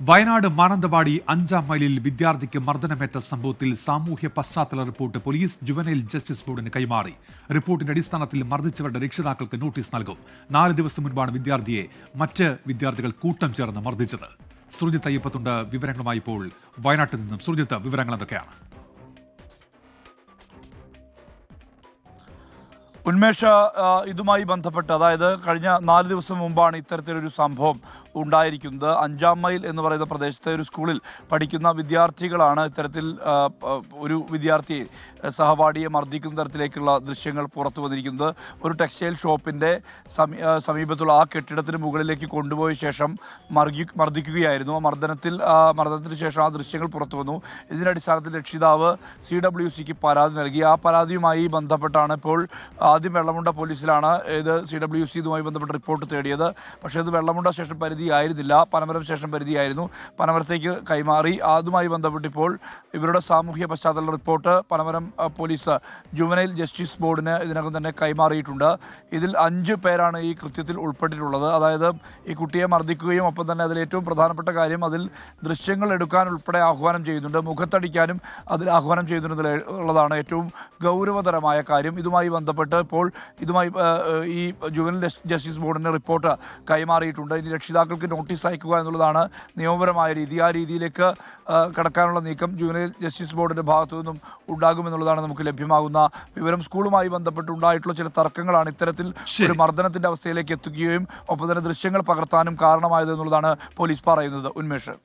വയനാട് മാനന്തവാടി 5-ാം മൈലിൽ വിദ്യാർത്ഥിക്ക് മർദ്ദനമേറ്റ സംഭവത്തിൽ സാമൂഹ്യ പശ്ചാത്തല റിപ്പോർട്ട് പോലീസ് ജുവനൈൽ ജസ്റ്റിസ് ബോർഡിന് കൈമാറി. റിപ്പോർട്ടിന്റെ അടിസ്ഥാനത്തിൽ മർദ്ദിച്ചവരുടെ രക്ഷിതാക്കൾക്ക് നോട്ടീസ് നൽകും. 4 ദിവസം മുൻപാണ് വിദ്യാർത്ഥിയെ മറ്റ് വിദ്യാർത്ഥികൾ കൂട്ടം ചേർന്ന് മർദ്ദിച്ചത്. സുർജിത്ത് അയ്യപ്പത്തുണ്ട് വിവരങ്ങളുമായി. ഇപ്പോൾ വയനാട്ടിൽ നിന്നും സുർജിത്ത്, വിവരങ്ങൾ എന്തൊക്കെയാണ്? ഉന്മേഷ, ഇതുമായി ബന്ധപ്പെട്ട് അതായത് കഴിഞ്ഞ 4 ദിവസം മുമ്പാണ് ഇത്തരത്തിലൊരു സംഭവം ഉണ്ടായിരിക്കുന്നത്. 5-ാം മൈൽ എന്ന് പറയുന്ന പ്രദേശത്തെ ഒരു സ്കൂളിൽ പഠിക്കുന്ന വിദ്യാർത്ഥികളാണ് ഇത്തരത്തിൽ ഒരു വിദ്യാർത്ഥിയെ സഹപാഠിയെ മർദ്ദിക്കുന്ന തരത്തിലേക്കുള്ള ദൃശ്യങ്ങൾ പുറത്തു വന്നിരിക്കുന്നത്. ഒരു ടെക്സ്റ്റൈൽ ഷോപ്പിൻ്റെ സമീപത്തുള്ള ആ കെട്ടിടത്തിന് മുകളിലേക്ക് കൊണ്ടുപോയ ശേഷം മർദ്ദിക്കുകയായിരുന്നു. മർദ്ദനത്തിന് ശേഷം ആ ദൃശ്യങ്ങൾ പുറത്തു വന്നു. ഇതിൻ്റെ അടിസ്ഥാനത്തിൽ രക്ഷിതാവ് CWCക്ക് പരാതി നൽകി. ആ പരാതിയുമായി ബന്ധപ്പെട്ടാണ് ഇപ്പോൾ ആദ്യം വെള്ളമുണ്ട പോലീസിലാണ് CWC ഇതുമായി ബന്ധപ്പെട്ട് റിപ്പോർട്ട് തേടിയത്. പക്ഷേ ഇത് വെള്ളമുണ്ട സ്റ്റേഷൻ പരിധിയായിരുന്നില്ല, പനമരം സ്റ്റേഷൻ പരിധിയായിരുന്നു. പനമരത്തേക്ക് കൈമാറി. അതുമായി ബന്ധപ്പെട്ട് ഇപ്പോൾ ഇവരുടെ സാമൂഹ്യ പശ്ചാത്തല report Panamaram police juvenile justice ബോർഡിന് ഇതിനകം തന്നെ കൈമാറിയിട്ടുണ്ട്. ഇതിൽ 5 പേരാണ് ഈ കൃത്യത്തിൽ ഉൾപ്പെട്ടിട്ടുള്ളത്. അതായത് ഈ കുട്ടിയെ മർദ്ദിക്കുകയും ഒപ്പം തന്നെ അതിൽ ഏറ്റവും പ്രധാനപ്പെട്ട കാര്യം അതിൽ ദൃശ്യങ്ങൾ എടുക്കാൻ ഉൾപ്പെടെ ആഹ്വാനം ചെയ്യുന്നുണ്ട്, മുഖത്തടിക്കാനും അതിൽ ആഹ്വാനം ചെയ്യുന്നുള്ളതാണ് ഏറ്റവും ഗൗരവതരമായ കാര്യം. ഇതുമായി ബന്ധപ്പെട്ട് ഇപ്പോൾ ഈ ജുവനൈൽ ജസ്റ്റിസ് ബോർഡിന് റിപ്പോർട്ട് കൈമാറിയിട്ടുണ്ട്. ഇനി രക്ഷിതാക്കൾക്ക് നോട്ടീസ് അയക്കുക എന്നുള്ളതാണ് നിയമപരമായ രീതി. ആ രീതിയിലേക്ക് കടക്കാനുള്ള നീക്കം ജുവനൈൽ ജസ്റ്റിസ് ബോർഡിന്റെ ഭാഗത്തു നിന്നും ഉണ്ടാകുമെന്നുള്ളതാണ് നമുക്ക് ലഭ്യമാകുന്ന വിവരം. സ്കൂളുമായി ബന്ധപ്പെട്ട് ഉണ്ടായിട്ടുള്ള ചില തർക്കങ്ങളാണ് ഇത്തരത്തിൽ ഒരു മർദ്ദനത്തിന്റെ അവസ്ഥയിലേക്ക് എത്തുകയും ഒപ്പം തന്നെ ദൃശ്യങ്ങൾ പകർത്താനും കാരണമായത് എന്നുള്ളതാണ് പോലീസ് പറയുന്നത്. ഉന്മേഷ്.